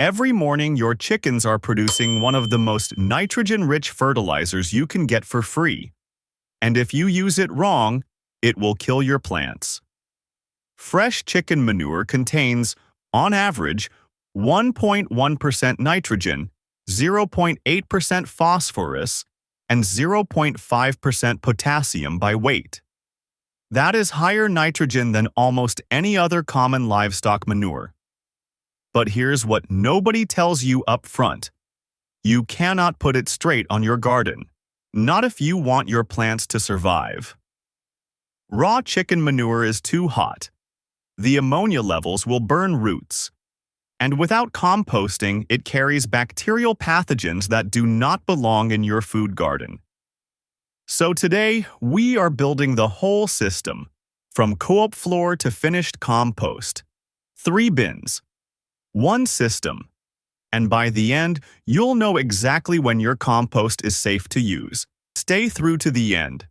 Every morning, your chickens are producing one of the most nitrogen-rich fertilizers you can get for free. And if you use it wrong, it will kill your plants. Fresh chicken manure contains, on average, 1.1% nitrogen, 0.8% phosphorus, and 0.5% potassium by weight. That is higher nitrogen than almost any other common livestock manure. But here's what nobody tells you up front. You cannot put it straight on your garden. Not if you want your plants to survive. Raw chicken manure is too hot. The ammonia levels will burn roots. And without composting, it carries bacterial pathogens that do not belong in your food garden. So today, we are building the whole system, from co-op floor to finished compost. 3 bins. 1 system. And by the end, you'll know exactly when your compost is safe to use. Stay through to the end.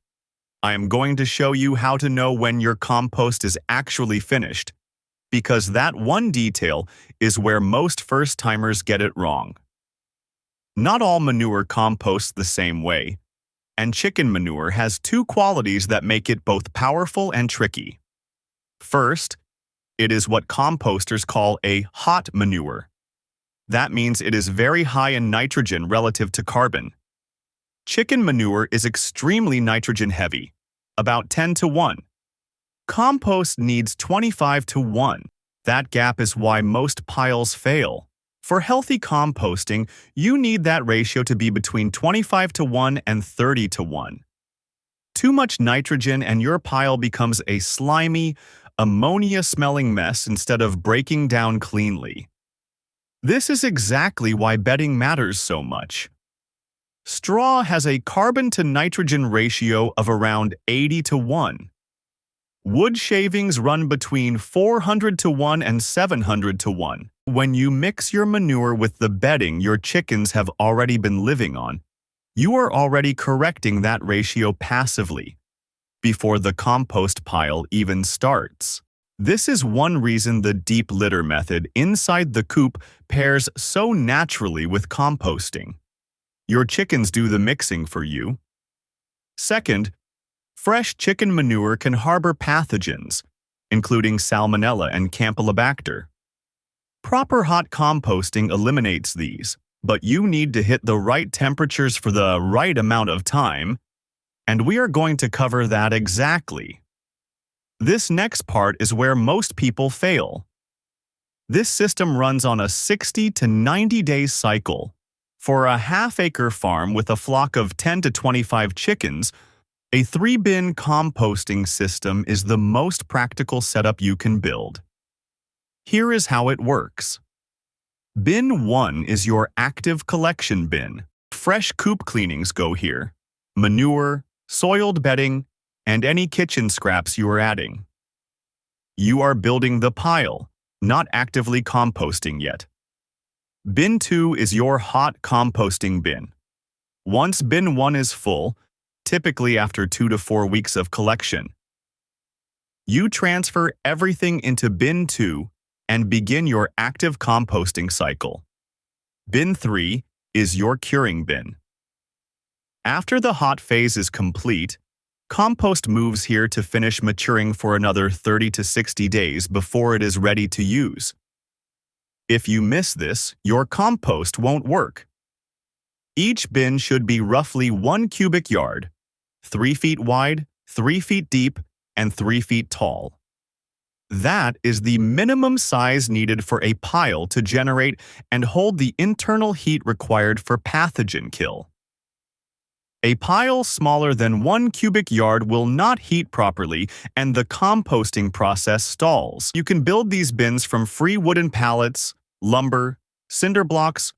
I am going to show you how to know when your compost is actually finished, because that one detail is where most first-timers get it wrong. Not all manure composts the same way, and chicken manure has 2 qualities that make it both powerful and tricky. First, it is what composters call a hot manure. That means it is very high in nitrogen relative to carbon. Chicken manure is extremely nitrogen-heavy, about 10:1. Compost needs 25:1. That gap is why most piles fail. For healthy composting, you need that ratio to be between 25:1 and 30:1. Too much nitrogen and your pile becomes a slimy, ammonia-smelling mess instead of breaking down cleanly. This is exactly why bedding matters so much. Straw has a carbon-to-nitrogen ratio of around 80:1. Wood shavings run between 400:1 and 700:1. When you mix your manure with the bedding your chickens have already been living on, you are already correcting that ratio passively, before the compost pile even starts. This is one reason the deep litter method inside the coop pairs so naturally with composting. Your chickens do the mixing for you. Second, fresh chicken manure can harbor pathogens, including Salmonella and Campylobacter. Proper hot composting eliminates these, but you need to hit the right temperatures for the right amount of time, and we are going to cover that exactly. This next part is where most people fail. This system runs on a 60 to 90-day cycle. For a half-acre farm with a flock of 10 to 25 chickens, a 3-bin composting system is the most practical setup you can build. Here is how it works. Bin 1 is your active collection bin. Fresh coop cleanings go here. Manure, soiled bedding, and any kitchen scraps you are adding. You are building the pile, not actively composting yet. Bin 2 is your hot composting bin. Once bin 1 is full, typically after 2 to 4 weeks of collection, you transfer everything into bin 2 and begin your active composting cycle. Bin 3 is your curing bin. After the hot phase is complete, compost moves here to finish maturing for another 30 to 60 days before it is ready to use. If you miss this, your compost won't work. Each bin should be roughly 1 cubic yard, 3 feet wide, 3 feet deep, and 3 feet tall. That is the minimum size needed for a pile to generate and hold the internal heat required for pathogen kill. A pile smaller than 1 cubic yard will not heat properly and the composting process stalls. You can build these bins from free wooden pallets, lumber, cinder blocks,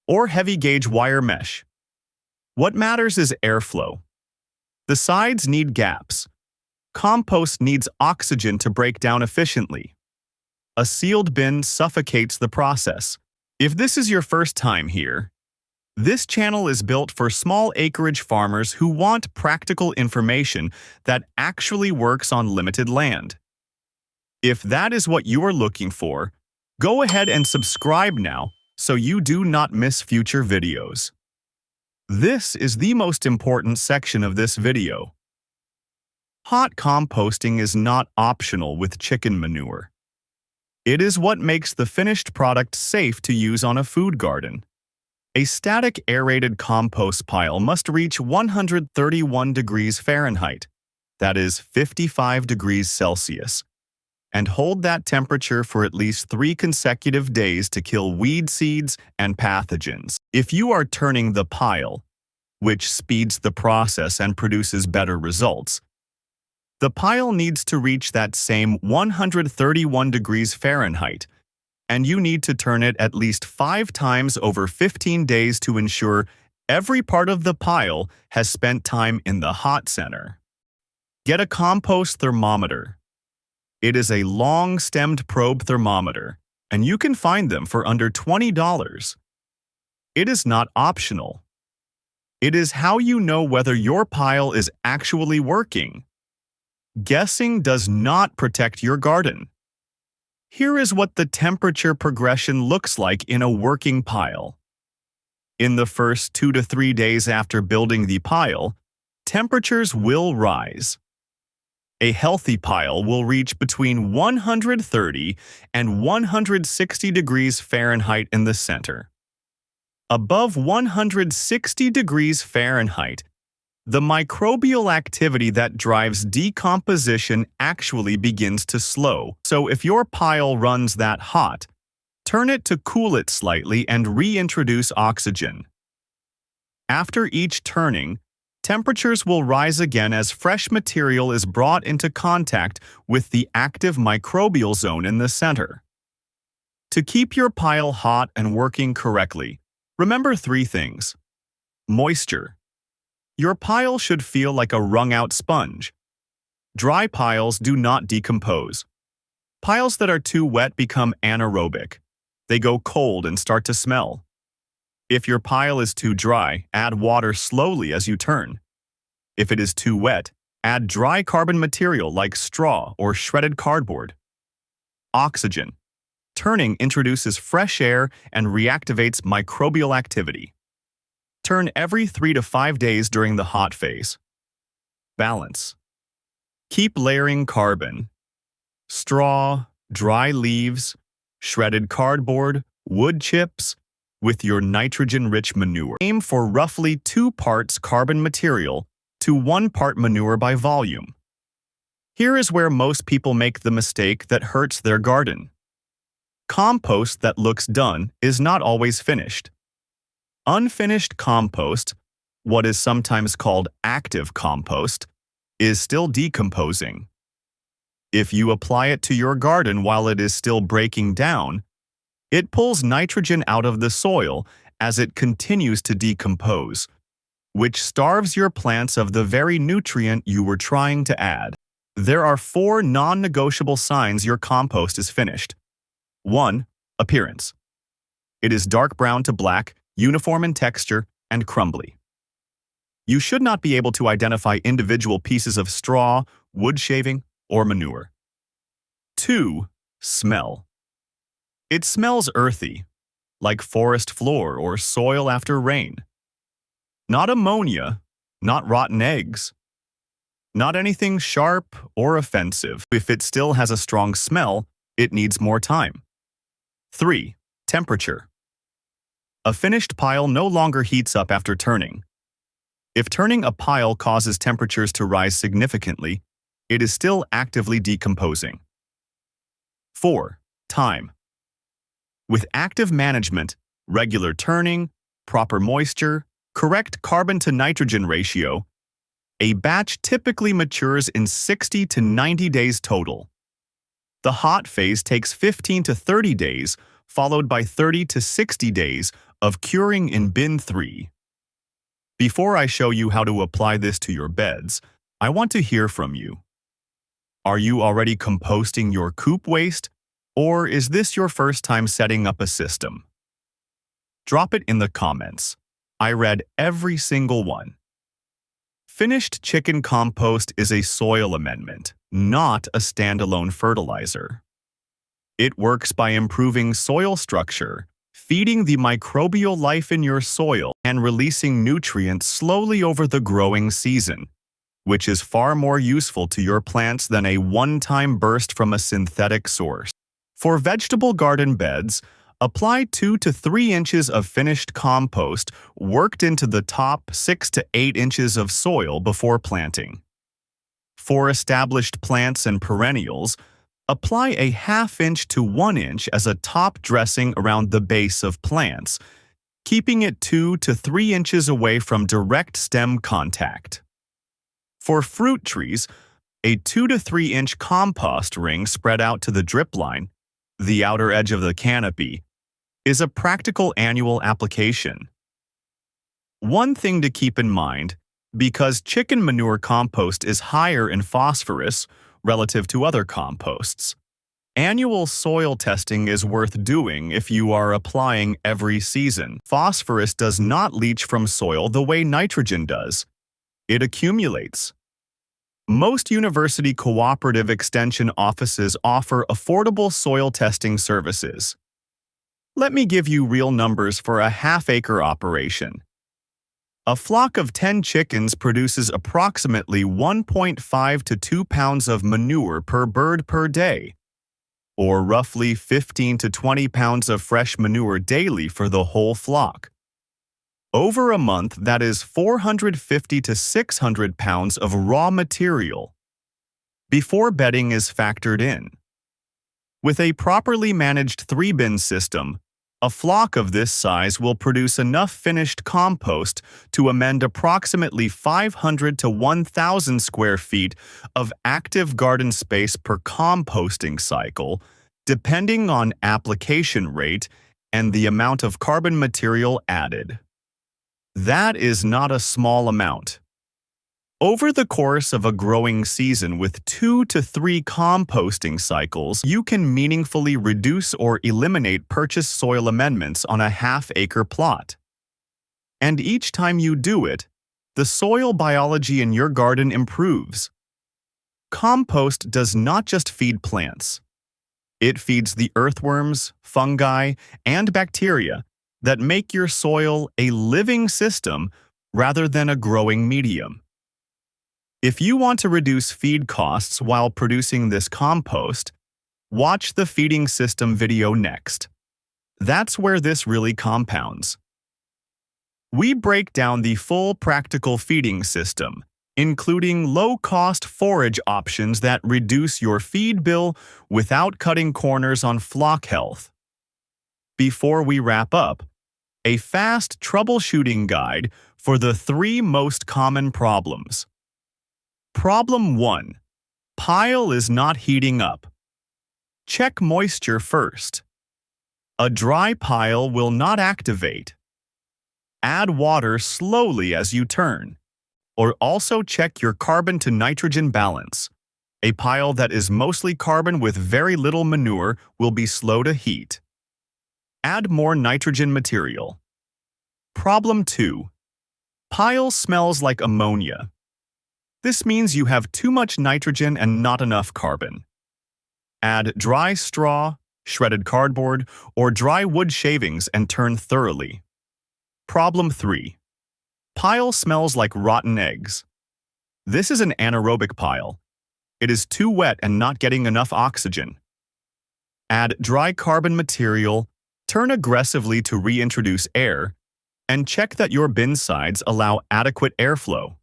or heavy-gauge wire mesh. What matters is airflow. The sides need gaps. Compost needs oxygen to break down efficiently. A sealed bin suffocates the process. If this is your first time here, this channel is built for small acreage farmers who want practical information that actually works on limited land. If that is what you are looking for, go ahead and subscribe now so you do not miss future videos. This is the most important section of this video. Hot composting is not optional with chicken manure. It is what makes the finished product safe to use on a food garden. A static aerated compost pile must reach 131 degrees Fahrenheit, that is 55 degrees Celsius, and hold that temperature for at least 3 consecutive days to kill weed seeds and pathogens. If you are turning the pile, which speeds the process and produces better results, the pile needs to reach that same 131 degrees Fahrenheit, and you need to turn it at least 5 times over 15 days to ensure every part of the pile has spent time in the hot center. Get a compost thermometer. It is a long-stemmed probe thermometer, and you can find them for under $20. It is not optional. It is how you know whether your pile is actually working. Guessing does not protect your garden. Here is what the temperature progression looks like in a working pile. In the first 2 to 3 days after building the pile, temperatures will rise. A healthy pile will reach between 130 and 160 degrees Fahrenheit in the center. Above 160 degrees Fahrenheit, the microbial activity that drives decomposition actually begins to slow. So if your pile runs that hot, turn it to cool it slightly and reintroduce oxygen. After each turning, temperatures will rise again as fresh material is brought into contact with the active microbial zone in the center. To keep your pile hot and working correctly, remember 3 things. Moisture. Your pile should feel like a wrung-out sponge. Dry piles do not decompose. Piles that are too wet become anaerobic. They go cold and start to smell. If your pile is too dry, add water slowly as you turn. If it is too wet, add dry carbon material like straw or shredded cardboard. Oxygen. Turning introduces fresh air and reactivates microbial activity. Turn every 3 to 5 days during the hot phase. Balance. Keep layering carbon. Straw, dry leaves, shredded cardboard, wood chips with your nitrogen-rich manure. Aim for roughly 2 parts carbon material to 1 part manure by volume. Here is where most people make the mistake that hurts their garden. Compost that looks done is not always finished. Unfinished compost, what is sometimes called active compost, is still decomposing. If you apply it to your garden while it is still breaking down, it pulls nitrogen out of the soil as it continues to decompose, which starves your plants of the very nutrient you were trying to add. There are 4 non-negotiable signs your compost is finished. 1. Appearance. It is dark brown to black, uniform in texture, and crumbly. You should not be able to identify individual pieces of straw, wood shaving, or manure. 2. Smell. It smells earthy, like forest floor or soil after rain. Not ammonia, not rotten eggs. Not anything sharp or offensive. If it still has a strong smell, it needs more time. 3. Temperature. A finished pile no longer heats up after turning. If turning a pile causes temperatures to rise significantly, it is still actively decomposing. 4. Time. With active management, regular turning, proper moisture, correct carbon to nitrogen ratio, a batch typically matures in 60 to 90 days total. The hot phase takes 15 to 30 days, followed by 30 to 60 days of curing in bin 3. Before I show you how to apply this to your beds, I want to hear from you. Are you already composting your coop waste, or is this your first time setting up a system? Drop it in the comments. I read every single one. Finished chicken compost is a soil amendment, not a standalone fertilizer. It works by improving soil structure, feeding the microbial life in your soil and releasing nutrients slowly over the growing season, which is far more useful to your plants than a one-time burst from a synthetic source. For vegetable garden beds, apply 2 to 3 inches of finished compost worked into the top 6 to 8 inches of soil before planting. For established plants and perennials, apply a 1/2 inch to 1 inch as a top dressing around the base of plants, keeping it 2 to 3 inches away from direct stem contact. For fruit trees, a 2 to 3 inch compost ring spread out to the drip line, the outer edge of the canopy, is a practical annual application. One thing to keep in mind, because chicken manure compost is higher in phosphorus relative to other composts, annual soil testing is worth doing if you are applying every season. Phosphorus does not leach from soil the way nitrogen does. It accumulates. Most university cooperative extension offices offer affordable soil testing services. Let me give you real numbers for a half-acre operation. A flock of 10 chickens produces approximately 1.5 to 2 pounds of manure per bird per day, or roughly 15 to 20 pounds of fresh manure daily for the whole flock. Over a month, that is 450 to 600 pounds of raw material, before bedding is factored in. With a properly managed 3-bin system, a flock of this size will produce enough finished compost to amend approximately 500 to 1,000 square feet of active garden space per composting cycle, depending on application rate and the amount of carbon material added. That is not a small amount. Over the course of a growing season with 2 to 3 composting cycles, you can meaningfully reduce or eliminate purchased soil amendments on a half-acre plot. And each time you do it, the soil biology in your garden improves. Compost does not just feed plants. It feeds the earthworms, fungi, and bacteria that make your soil a living system rather than a growing medium. If you want to reduce feed costs while producing this compost, watch the feeding system video next. That's where this really compounds. We break down the full practical feeding system, including low-cost forage options that reduce your feed bill without cutting corners on flock health. Before we wrap up, a fast troubleshooting guide for the 3 most common problems. Problem 1. Pile is not heating up. Check moisture first. A dry pile will not activate. Add water slowly as you turn. Or also check your carbon to nitrogen balance. A pile that is mostly carbon with very little manure will be slow to heat. Add more nitrogen material. Problem 2. Pile smells like ammonia. This means you have too much nitrogen and not enough carbon. Add dry straw, shredded cardboard, or dry wood shavings and turn thoroughly. Problem 3. Pile smells like rotten eggs. This is an anaerobic pile. It is too wet and not getting enough oxygen. Add dry carbon material, turn aggressively to reintroduce air, and check that your bin sides allow adequate airflow.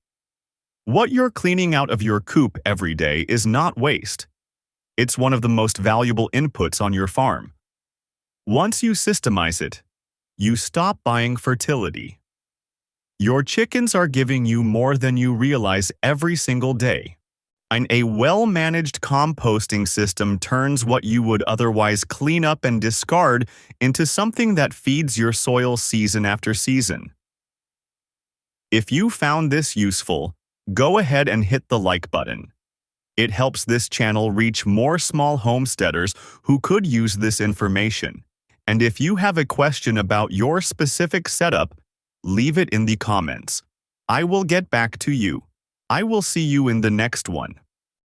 What you're cleaning out of your coop every day is not waste. It's one of the most valuable inputs on your farm. Once you systemize it, you stop buying fertility. Your chickens are giving you more than you realize every single day. And a well-managed composting system turns what you would otherwise clean up and discard into something that feeds your soil season after season. If you found this useful, go ahead and hit the like button. It helps this channel reach more small homesteaders who could use this information. And if you have a question about your specific setup, leave it in the comments. I will get back to you. I will see you in the next one.